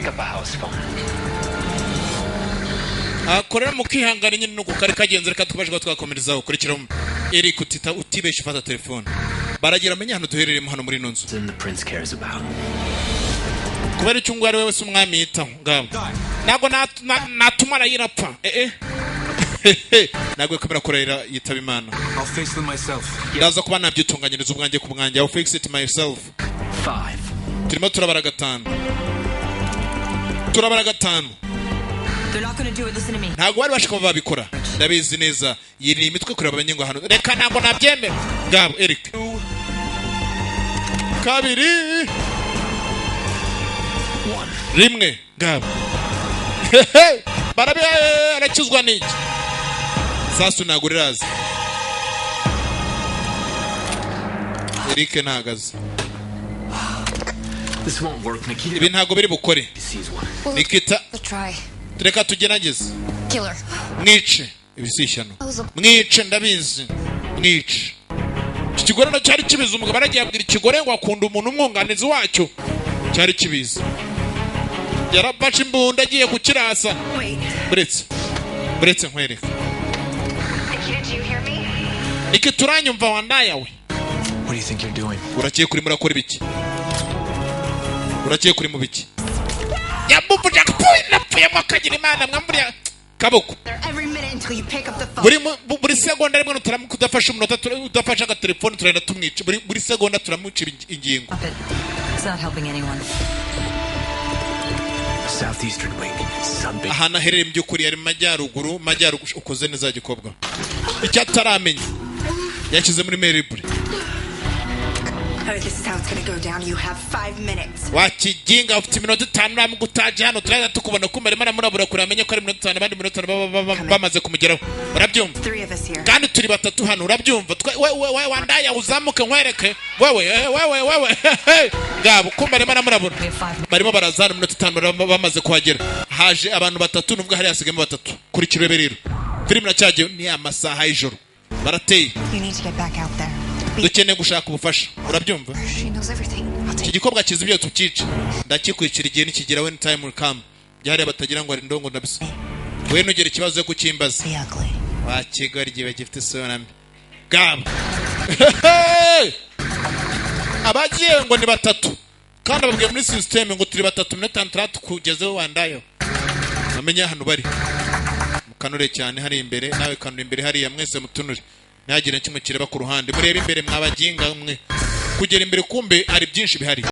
Pick up a house phone. Korera mu kwihangana nyine no kukari kagenze reka tubaje twakomereza ukurikiraho Eric utita utibeshe fata telefone baragira amenya hano duhereremo hano muri nonzo The prince cares about. kubera icyungu ari wewe umwami yitaho ngabo nago natumara yirapfa nagwe kamera korera yitaba Imana. I'll fix them myself. Ndaza kuba nabyitunganyiriza ubwanjye ku bwanjye. I'll fix it myself. 5. Turimo turabara gatanu. They're not going to do it. Listen to me. Ntago bari bashaka babikora. Ndabizi neza. Yiri imitwe kureba abanyengo hano. Reka ntabwo nabyemera. Ngabo Eric. Kabiri. 1. Rimwe. Ngabo. Barabe arakizwa niki. Sasa naguriraza. Eric nagaze. This won't work, Nikita. Ibi ntago biri bukore. Nikita. Reka tugerageze. Killer. Mwice ibisishyano. Mwice ndabizi. Mwice. Ikigore no cyari kibiza umugabo aragiye abwira ikigore ngo akunda umuntu umwunganizi wacyo. Cyari kibiza. Yarabashe imbunda agiye kukirasa. Buretse nkwereka. Did you hear me? Iki turanyumva wandaya we. What do you think you're doing? Urakiye kuri murakora ibiki? Urakiye kuri mu biki? Yabubuja kupuina pfuye mwakagira Imana mwamburiya kaboko. Every minute until you pick up the phone. Buri segonda rimwe nutaramu kudafasha umunota udafasha aga telefone turenda tumwica. Buri segonda turamucira ingingo. It's not helping anyone. Southeastern wing. Sunbase. Ahana herere mbyukuri yari majyaruguru ukoze neza gikobwa. Icyataramenye. Yakize muri Meribure. This is how it's going to go down. You have 5 minutes. Wakiginga ufite iminota 5 namu gutaje hano turaza tukubona kumare mana murabura kuri amenye ko ari iminota 5 abandi minota bamaze kumugeraho. Urabyumva? 3 of us here. Kandi turi batatu hano urabyumva? Wewe wandaya uzamuke nkwereke. Wewe. Ngabo kumare mana murabura. Barimo barazana iminota 5 bamaze kuhagera. Haje abantu batatu nubwo hari hasigamo batatu. Kuri kirebe rero. Film nacyage ni amasaha y'ijoro. Barateye. You need to get back out there. Dukeneye gushaka ubufasha. Urabyumva? Iki gikobwa kizi byo tukice. Ndakikwicira igihe nikigera when time will come. Byari batagira ngo ari ndongo ndabisa. We nugera ikibazo cyo kucyimbaza. Wakigari gihe gifite sonambi. Gabo. Abagiye ngo ni batatu. Kandi babwiye muri system ngo turi batatu minota 6 kugezeho wandayo. Amenya hano bari. Mukanure cyane hari imbere nawe kanure imbere hari ya mwese mutunure. Nagire kimwe kireba ku ruhande murebe imbere mwabaginga mwe kugera imbere kumbe ari byinshi bihari.